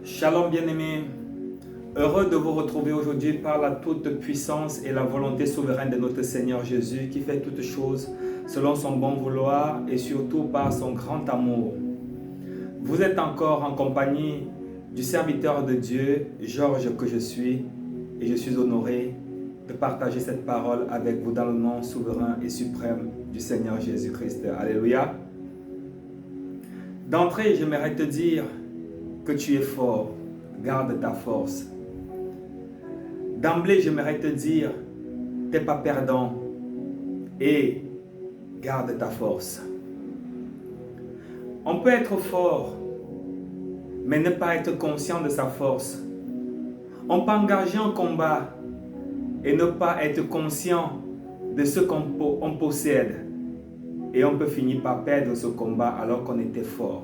Shalom bien-aimés, heureux de vous retrouver aujourd'hui par la toute puissance et la volonté souveraine de notre Seigneur Jésus qui fait toutes choses selon son bon vouloir et surtout par son grand amour. Vous êtes encore en compagnie du serviteur de Dieu, Georges que je suis, et je suis honoré de partager cette parole avec vous dans le nom souverain et suprême du Seigneur Jésus-Christ. Alléluia. D'entrée, j'aimerais te dire que tu es fort, garde ta force. D'emblée, j'aimerais te dire, t'es pas perdant et garde ta force. On peut être fort, mais ne pas être conscient de sa force. On peut engager un combat et ne pas être conscient de ce qu'on possède. Et on peut finir par perdre ce combat alors qu'on était fort.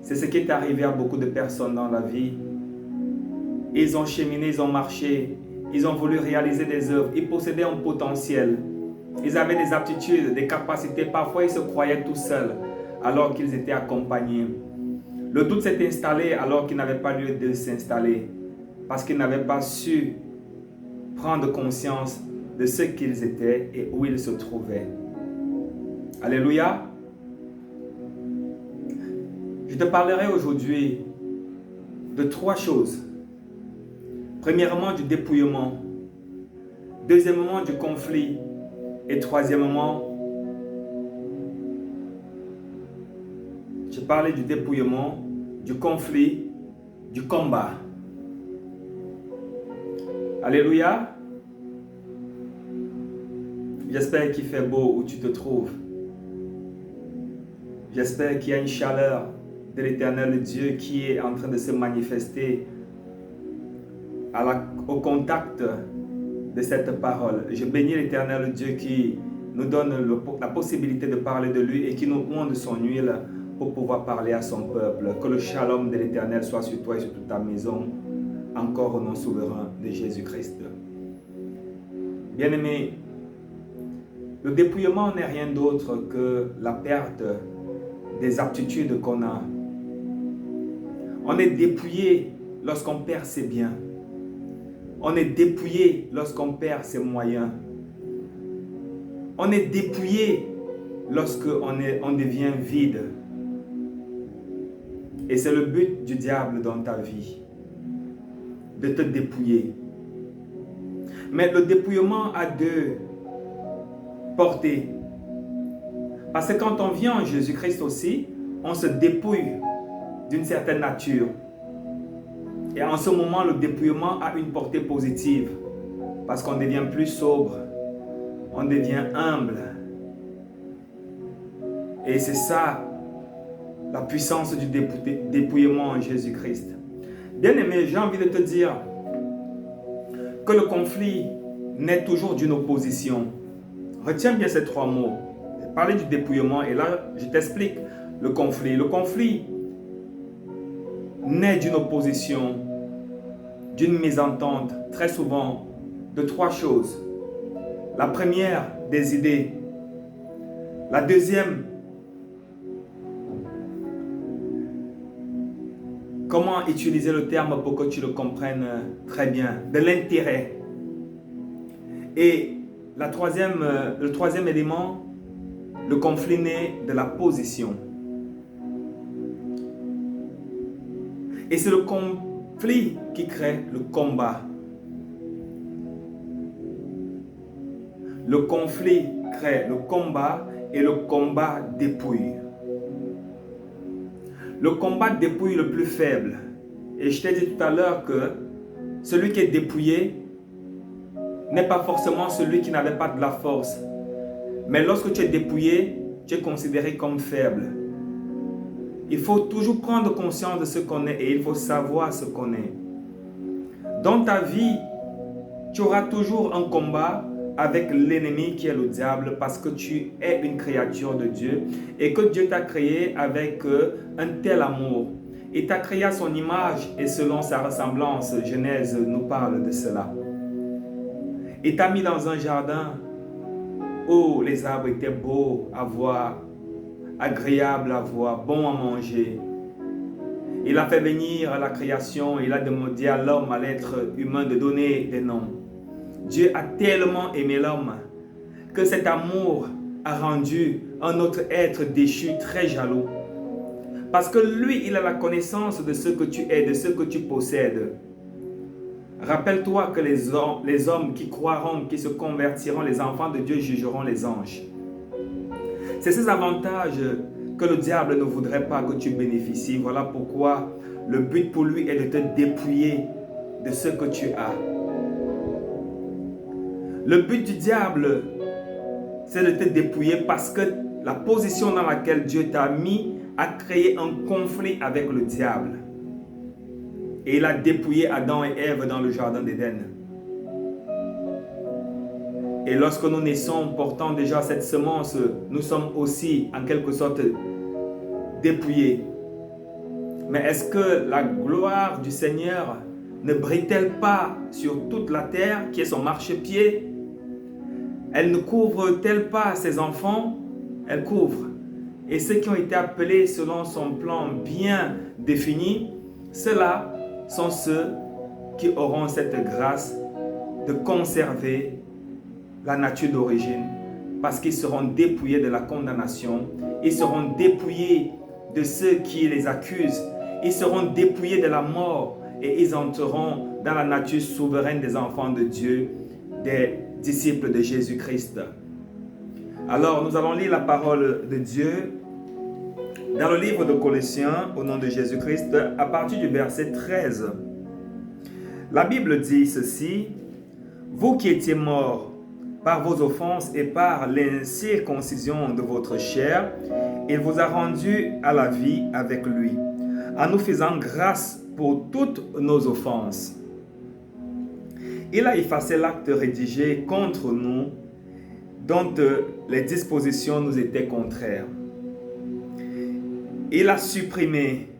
C'est ce qui est arrivé à beaucoup de personnes dans la vie. Ils ont cheminé, ils ont marché, ils ont voulu réaliser des œuvres, ils possédaient un potentiel. Ils avaient des aptitudes, des capacités, parfois ils se croyaient tout seuls alors qu'ils étaient accompagnés. Le doute s'est installé alors qu'il n'avait pas lieu de s'installer parce qu'ils n'avaient pas su prendre conscience de ce qu'ils étaient et où ils se trouvaient. Alléluia. Je te parlerai aujourd'hui de 3 choses. Premièrement, du dépouillement. Deuxièmement, du conflit. Et troisièmement, je parlais du dépouillement, du conflit, du combat. Alléluia. J'espère qu'il fait beau où tu te trouves. J'espère qu'il y a une chaleur de l'Éternel Dieu qui est en train de se manifester au contact de cette parole. Je bénis l'Éternel Dieu qui nous donne la possibilité de parler de lui et qui nous onde de son huile pour pouvoir parler à son peuple. Que le shalom de l'Éternel soit sur toi et sur toute ta maison, encore au nom souverain de Jésus-Christ. Bien-aimés, le dépouillement n'est rien d'autre que la perte des aptitudes qu'on a. On est dépouillé lorsqu'on perd ses biens. On est dépouillé lorsqu'on perd ses moyens. On est dépouillé lorsqu'on devient vide. Et c'est le but du diable dans ta vie, de te dépouiller. Mais le dépouillement a 2 portées. Parce que quand on vient en Jésus-Christ aussi, on se dépouille d'une certaine nature. Et en ce moment, le dépouillement a une portée positive. Parce qu'on devient plus sobre. On devient humble. Et c'est ça, la puissance du dépouillement en Jésus-Christ. Bien-aimé, j'ai envie de te dire que le conflit naît toujours d'une opposition. Retiens bien ces 3 mots. J'ai parlé du dépouillement et là, je t'explique le conflit. Le conflit naît d'une opposition, d'une mésentente, très souvent, de 3 choses. La première, des idées. La deuxième, comment utiliser le terme pour que tu le comprennes très bien, de l'intérêt. Et le troisième élément, le conflit naît de la position. Et c'est le conflit qui crée le combat. Le conflit crée le combat et le combat dépouille. Le combat dépouille le plus faible. Et je t'ai dit tout à l'heure que celui qui est dépouillé n'est pas forcément celui qui n'avait pas de la force. Mais lorsque tu es dépouillé, tu es considéré comme faible. Il faut toujours prendre conscience de ce qu'on est et il faut savoir ce qu'on est. Dans ta vie, tu auras toujours un combat avec l'ennemi qui est le diable parce que tu es une créature de Dieu et que Dieu t'a créé avec un tel amour. Il t'a créé à son image et selon sa ressemblance. Genèse nous parle de cela. Il t'a mis dans un jardin où les arbres étaient beaux à voir, agréables à voir, bons à manger. Il a fait venir la création, il a demandé à l'homme, à l'être humain de donner des noms. Dieu a tellement aimé l'homme que cet amour a rendu un autre être déchu très jaloux. Parce que lui, il a la connaissance de ce que tu es, de ce que tu possèdes. Rappelle-toi que les hommes qui croiront, qui se convertiront, les enfants de Dieu jugeront les anges. C'est ces avantages que le diable ne voudrait pas que tu bénéficies. Voilà pourquoi le but pour lui est de te dépouiller de ce que tu as. Le but du diable, c'est de te dépouiller parce que la position dans laquelle Dieu t'a mis a créé un conflit avec le diable. Et il a dépouillé Adam et Ève dans le jardin d'Éden. Et lorsque nous naissons portant déjà cette semence, nous sommes aussi en quelque sorte dépouillés. Mais est-ce que la gloire du Seigneur ne brille-t-elle pas sur toute la terre qui est son marchepied? Elle ne couvre-t-elle pas ses enfants? Elle couvre. Et ceux qui ont été appelés selon son plan bien défini, ceux-là sont ceux qui auront cette grâce de conserver la nature d'origine, parce qu'ils seront dépouillés de la condamnation, ils seront dépouillés de ceux qui les accusent, ils seront dépouillés de la mort et ils entreront dans la nature souveraine des enfants de Dieu, des disciples de Jésus-Christ. Alors nous allons lire la parole de Dieu dans le livre de Colossiens au nom de Jésus-Christ à partir du verset 13. La Bible dit ceci: vous qui étiez morts par vos offenses et par l'incirconcision de votre chair, il vous a rendus à la vie avec lui, en nous faisant grâce pour toutes nos offenses. Il a effacé l'acte rédigé contre nous, dont les dispositions nous étaient contraires. Il a supprimé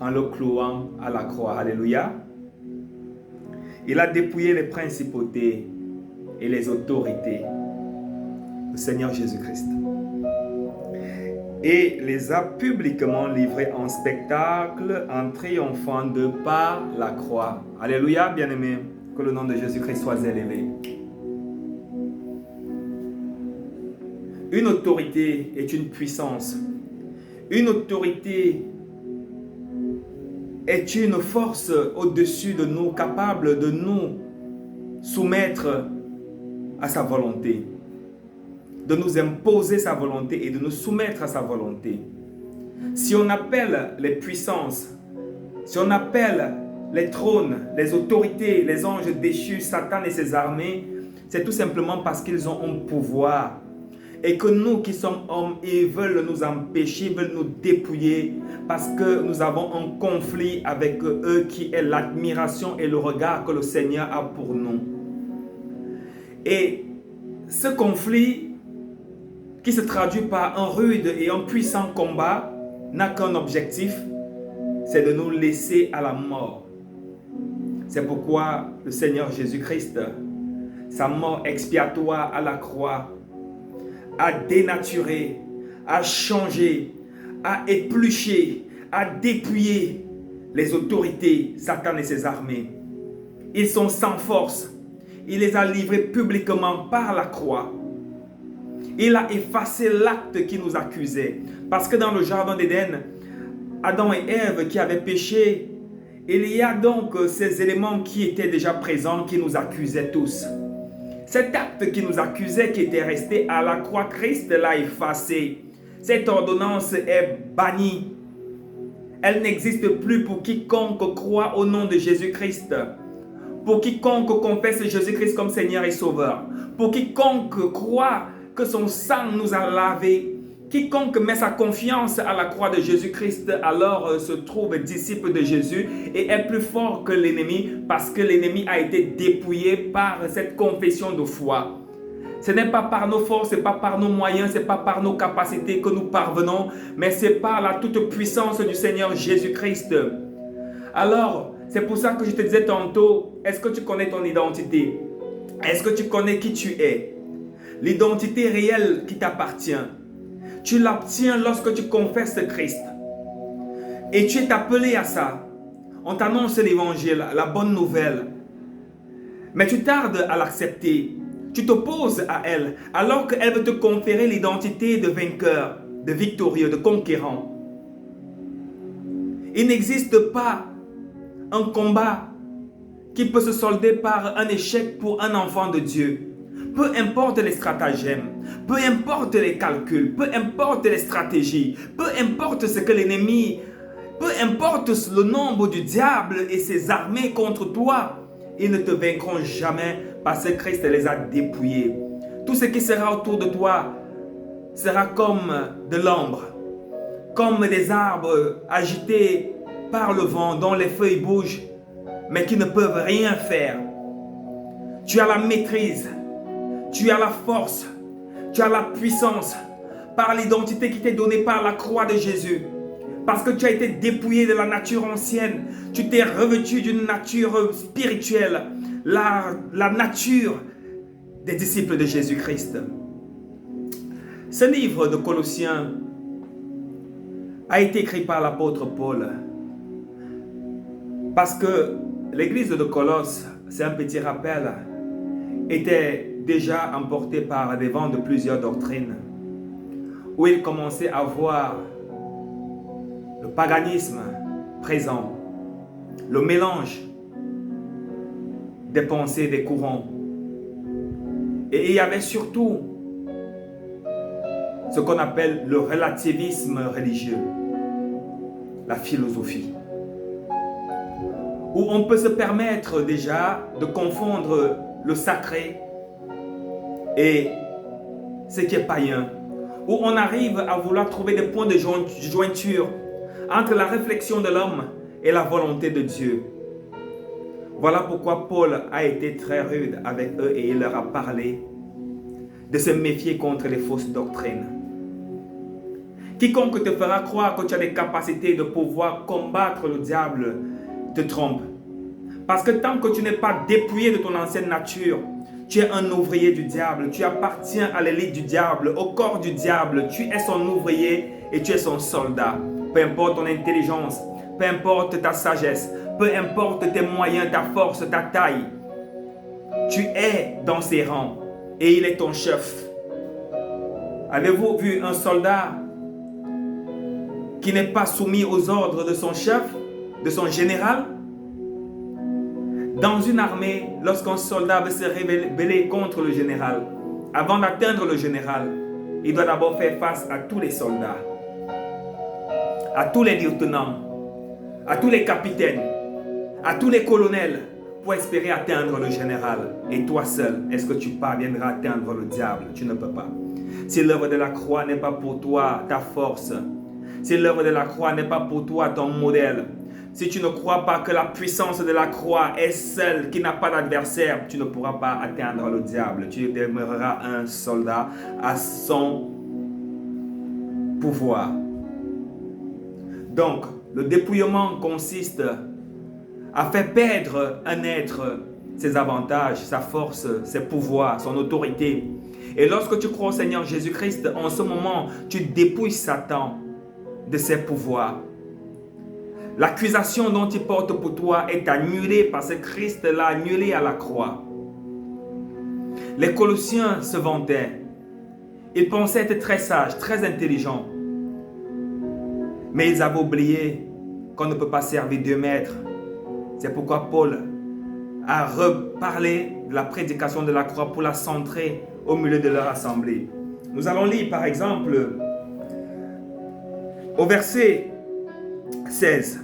en le clouant à la croix. Alléluia. Il a dépouillé les principautés et les autorités, le Seigneur Jésus-Christ, et les a publiquement livrés en spectacle en triomphant de par la croix. Alléluia, bien-aimés, que le nom de Jésus-Christ soit élevé. Une autorité est une puissance. Une autorité est une force au-dessus de nous, capable de nous soumettre à sa volonté, de nous imposer sa volonté et de nous soumettre à sa volonté. Si on appelle les puissances, si on appelle les trônes, les autorités, les anges déchus, Satan et ses armées, c'est tout simplement parce qu'ils ont un pouvoir. Et que nous qui sommes hommes, ils veulent nous empêcher, veulent nous dépouiller parce que nous avons un conflit avec eux qui est l'admiration et le regard que le Seigneur a pour nous. Et ce conflit qui se traduit par un rude et un puissant combat n'a qu'un objectif, c'est de nous laisser à la mort. C'est pourquoi le Seigneur Jésus-Christ, sa mort expiatoire à la croix, à dénaturer, à changer, à éplucher, à dépouiller les autorités, Satan et ses armées. Ils sont sans force. Il les a livrés publiquement par la croix. Il a effacé l'acte qui nous accusait. Parce que dans le jardin d'Éden, Adam et Ève qui avaient péché, il y a donc ces éléments qui étaient déjà présents, qui nous accusaient tous. Cet acte qui nous accusait, qui était resté à la croix, Christ l'a effacé. Cette ordonnance est bannie. Elle n'existe plus pour quiconque croit au nom de Jésus-Christ. Pour quiconque confesse Jésus-Christ comme Seigneur et Sauveur. Pour quiconque croit que son sang nous a lavés. Quiconque met sa confiance à la croix de Jésus-Christ alors se trouve disciple de Jésus et est plus fort que l'ennemi parce que l'ennemi a été dépouillé par cette confession de foi. Ce n'est pas par nos forces, ce n'est pas par nos moyens, ce n'est pas par nos capacités que nous parvenons, mais c'est par la toute puissance du Seigneur Jésus-Christ. Alors, c'est pour ça que je te disais tantôt, est-ce que tu connais ton identité? Est-ce que tu connais qui tu es? L'identité réelle qui t'appartient. Tu l'obtiens lorsque tu confesses Christ. Et tu es appelé à ça. On t'annonce l'évangile, la bonne nouvelle. Mais tu tardes à l'accepter. Tu t'opposes à elle, alors qu'elle veut te conférer l'identité de vainqueur, de victorieux, de conquérant. Il n'existe pas un combat qui peut se solder par un échec pour un enfant de Dieu. Peu importe les stratagèmes, peu importe les calculs, peu importe les stratégies, peu importe ce que l'ennemi, peu importe le nombre du diable et ses armées contre toi, ils ne te vaincront jamais parce que Christ les a dépouillés. Tout ce qui sera autour de toi sera comme de l'ombre, comme des arbres agités par le vent dont les feuilles bougent, mais qui ne peuvent rien faire. Tu as la maîtrise, tu as la force, tu as la puissance par l'identité qui t'est donnée par la croix de Jésus. Parce que tu as été dépouillé de la nature ancienne, tu t'es revêtu d'une nature spirituelle, la nature des disciples de Jésus-Christ. Ce livre de Colossiens a été écrit par l'apôtre Paul parce que l'église de Colosse, c'est un petit rappel, était déjà emportée par des vents de plusieurs doctrines où il commençait à voir le paganisme présent, le mélange des pensées, des courants. Et il y avait surtout ce qu'on appelle le relativisme religieux, la philosophie, où on peut se permettre déjà de confondre le sacré et ce qui est païen, où on arrive à vouloir trouver des points de jointure entre la réflexion de l'homme et la volonté de Dieu. Voilà pourquoi Paul a été très rude avec eux et il leur a parlé de se méfier contre les fausses doctrines. Quiconque te fera croire que tu as les capacités de pouvoir combattre le diable te trompe. Parce que tant que tu n'es pas dépouillé de ton ancienne nature, tu es un ouvrier du diable, tu appartiens à l'élite du diable, au corps du diable, tu es son ouvrier et tu es son soldat. Peu importe ton intelligence, peu importe ta sagesse, peu importe tes moyens, ta force, ta taille, tu es dans ses rangs et il est ton chef. Avez-vous vu un soldat qui n'est pas soumis aux ordres de son chef, de son général? Dans une armée, lorsqu'un soldat veut se rebeller contre le général, avant d'atteindre le général, il doit d'abord faire face à tous les soldats, à tous les lieutenants, à tous les capitaines, à tous les colonels, pour espérer atteindre le général. Et toi seul, est-ce que tu parviendras à atteindre le diable? Tu ne peux pas. Si l'œuvre de la croix n'est pas pour toi ta force, si l'œuvre de la croix n'est pas pour toi ton modèle, si tu ne crois pas que la puissance de la croix est celle qui n'a pas d'adversaire, tu ne pourras pas atteindre le diable. Tu demeureras un soldat à son pouvoir. Donc, le dépouillement consiste à faire perdre un être ses avantages, sa force, ses pouvoirs, son autorité. Et lorsque tu crois au Seigneur Jésus-Christ, en ce moment, tu dépouilles Satan de ses pouvoirs. L'accusation dont il porte pour toi est annulée parce que Christ l'a annulée à la croix. Les Colossiens se vantaient. Ils pensaient être très sages, très intelligents. Mais ils avaient oublié qu'on ne peut pas servir deux maîtres. C'est pourquoi Paul a reparlé de la prédication de la croix pour la centrer au milieu de leur assemblée. Nous allons lire par exemple au verset 16.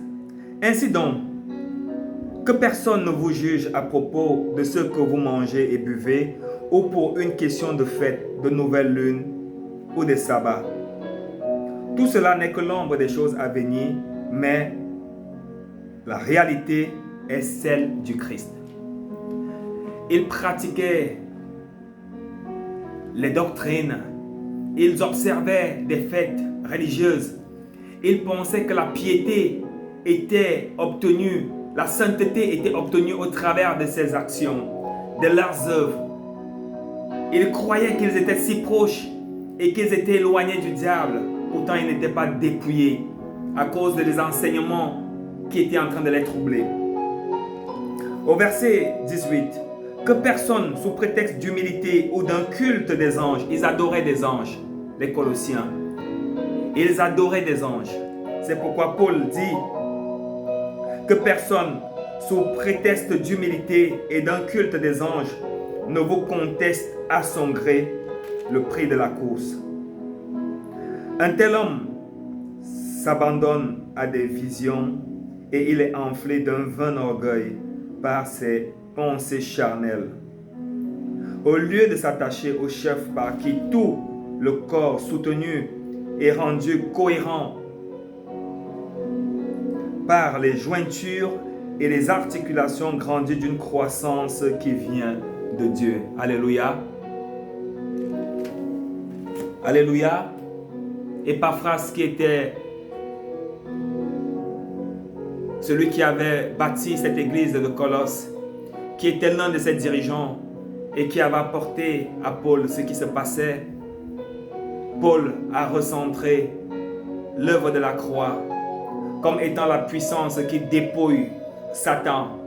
Ainsi donc, que personne ne vous juge à propos de ce que vous mangez et buvez, ou pour une question de fête, de nouvelle lune ou de sabbat. Tout cela n'est que l'ombre des choses à venir, mais la réalité est celle du Christ. Ils pratiquaient les doctrines, ils observaient des fêtes religieuses, ils pensaient que la piété était obtenue, la sainteté était obtenue au travers de ces actions, de leurs œuvres. Ils croyaient qu'ils étaient si proches et qu'ils étaient éloignés du diable, pourtant ils n'étaient pas dépouillés à cause des enseignements qui étaient en train de les troubler. Au verset 18, que personne, sous prétexte d'humilité ou d'un culte des anges, ils adoraient des anges, les Colossiens. Ils adoraient des anges. C'est pourquoi Paul dit que personne, sous prétexte d'humilité et d'un culte des anges, ne vous conteste à son gré le prix de la course. Un tel homme s'abandonne à des visions et il est enflé d'un vain orgueil par ses pensées charnelles. Au lieu de s'attacher au chef par qui tout le corps soutenu est rendu cohérent par les jointures et les articulations grandies d'une croissance qui vient de Dieu. Alléluia. Alléluia. Épaphras, qui était celui qui avait bâti cette église de Colosse, qui était l'un de ses dirigeants et qui avait apporté à Paul ce qui se passait, Paul a recentré l'œuvre de la croix comme étant la puissance qui dépouille Satan,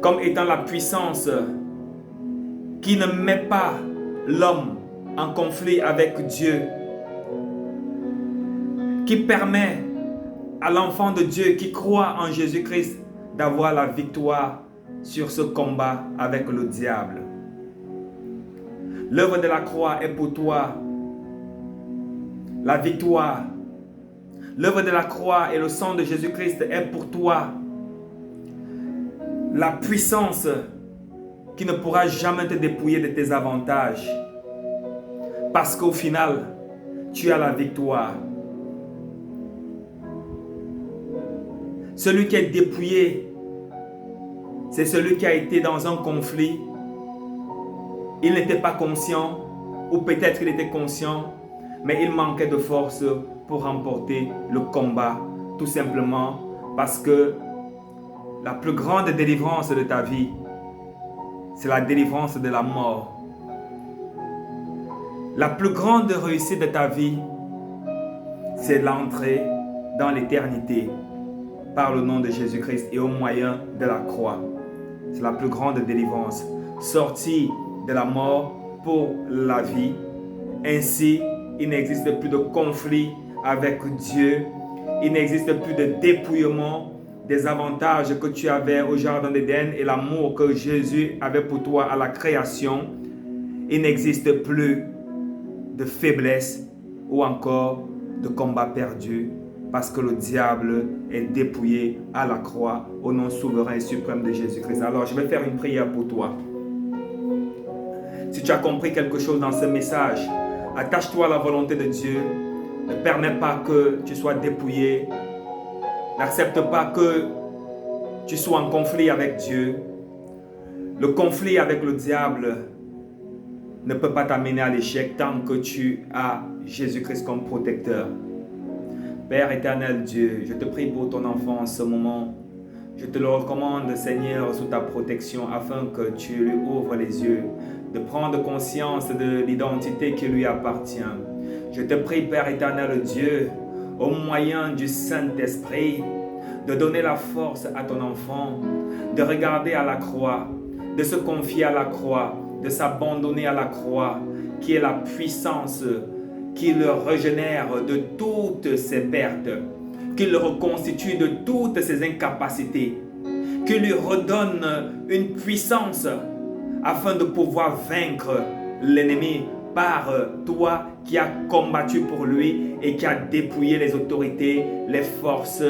comme étant la puissance qui ne met pas l'homme en conflit avec Dieu, qui permet à l'enfant de Dieu qui croit en Jésus-Christ d'avoir la victoire sur ce combat avec le diable. L'œuvre de la croix est pour toi la victoire. L'œuvre de la croix et le sang de Jésus-Christ est pour toi la puissance qui ne pourra jamais te dépouiller de tes avantages. Parce qu'au final, tu as la victoire. Celui qui est dépouillé, c'est celui qui a été dans un conflit. Il n'était pas conscient, ou peut-être qu'il était conscient, mais il manquait de force pour remporter le combat, tout simplement parce que la plus grande délivrance de ta vie, c'est la délivrance de la mort. La plus grande réussite de ta vie, c'est l'entrée dans l'éternité par le nom de Jésus-Christ et au moyen de la croix. C'est la plus grande délivrance. Sortir de la mort pour la vie. Ainsi, il n'existe plus de conflit avec Dieu. Il n'existe plus de dépouillement des avantages que tu avais au jardin d'Éden et l'amour que Jésus avait pour toi à la création. Il n'existe plus de faiblesse ou encore de combat perdu parce que le diable est dépouillé à la croix au nom souverain et suprême de Jésus-Christ. Alors, je vais faire une prière pour toi. Si tu as compris quelque chose dans ce message, attache-toi à la volonté de Dieu. Ne permets pas que tu sois dépouillé. N'accepte pas que tu sois en conflit avec Dieu. Le conflit avec le diable ne peut pas t'amener à l'échec tant que tu as Jésus-Christ comme protecteur. Père éternel Dieu, je te prie pour ton enfant en ce moment. Je te le recommande, Seigneur, sous ta protection, afin que tu lui ouvres les yeux, de prendre conscience de l'identité qui lui appartient. Je te prie, Père éternel Dieu, au moyen du Saint-Esprit, de donner la force à ton enfant, de regarder à la croix, de se confier à la croix, de s'abandonner à la croix, qui est la puissance qui le régénère de toutes ses pertes, qui le reconstitue de toutes ses incapacités, qui lui redonne une puissance afin de pouvoir vaincre l'ennemi par toi qui as combattu pour lui et qui a dépouillé les autorités, les forces,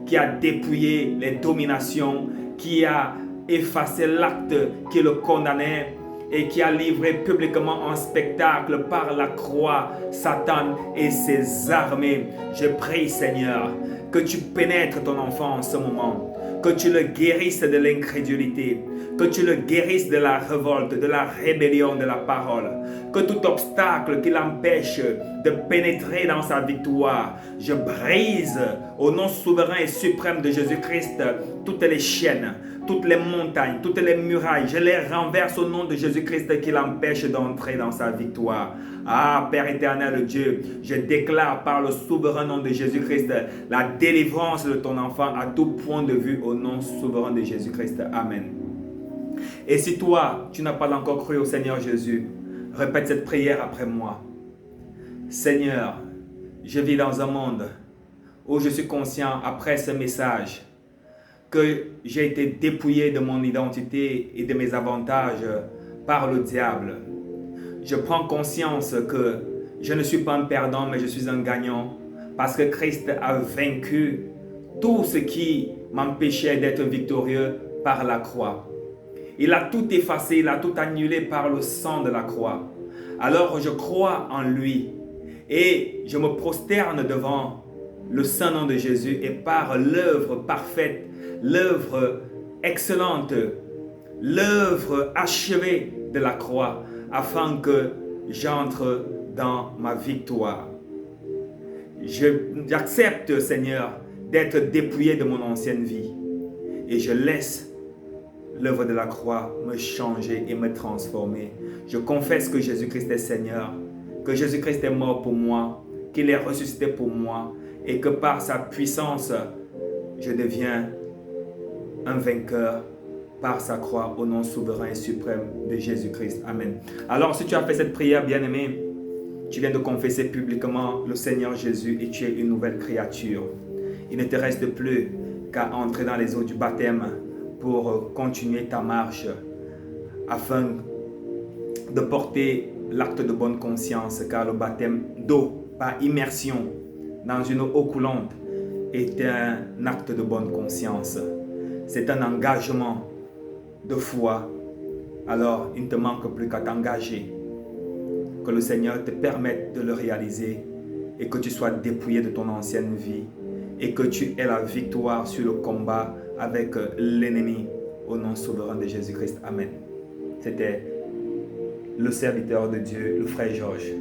qui a dépouillé les dominations, qui a effacé l'acte qui le condamnait et qui a livré publiquement en spectacle par la croix Satan et ses armées. Je prie, Seigneur, que tu pénètres ton enfant en ce moment, que tu le guérisses de l'incrédulité, que tu le guérisses de la révolte, de la rébellion de la parole, que tout obstacle qui l'empêche de pénétrer dans sa victoire, je brise au nom souverain et suprême de Jésus-Christ toutes les chaînes, toutes les montagnes, toutes les murailles, je les renverse au nom de Jésus-Christ qui l'empêche d'entrer dans sa victoire. Ah, Père éternel Dieu, je déclare par le souverain nom de Jésus-Christ la délivrance de ton enfant à tout point de vue au nom souverain de Jésus-Christ. Amen. Et si toi, tu n'as pas encore cru au Seigneur Jésus, répète cette prière après moi. Seigneur, je vis dans un monde où je suis conscient après ce message que j'ai été dépouillé de mon identité et de mes avantages par le diable. Je prends conscience que je ne suis pas un perdant, mais je suis un gagnant parce que Christ a vaincu tout ce qui m'empêchait d'être victorieux par la croix. Il a tout effacé, il a tout annulé par le sang de la croix. Alors je crois en lui et je me prosterne devant le saint nom de Jésus et par l'œuvre parfaite, l'œuvre excellente, l'œuvre achevée de la croix, afin que j'entre dans ma victoire. J'accepte, Seigneur, d'être dépouillé de mon ancienne vie et je laisse l'œuvre de la croix me changer et me transformer. Je confesse que Jésus-Christ est Seigneur, que Jésus-Christ est mort pour moi, qu'il est ressuscité pour moi et que par sa puissance, je deviens un vainqueur par sa croix au nom souverain et suprême de Jésus-Christ. Amen. Alors, si tu as fait cette prière, bien-aimé, tu viens de confesser publiquement le Seigneur Jésus et tu es une nouvelle créature. Il ne te reste plus qu'à entrer dans les eaux du baptême pour continuer ta marche afin de porter l'acte de bonne conscience, car le baptême d'eau par immersion dans une eau coulante est un acte de bonne conscience. C'est un engagement de foi. Alors, il ne te manque plus qu'à t'engager. Que le Seigneur te permette de le réaliser et que tu sois dépouillé de ton ancienne vie et que tu aies la victoire sur le combat avec l'ennemi au nom souverain de Jésus-Christ. Amen. C'était le serviteur de Dieu, le frère Georges.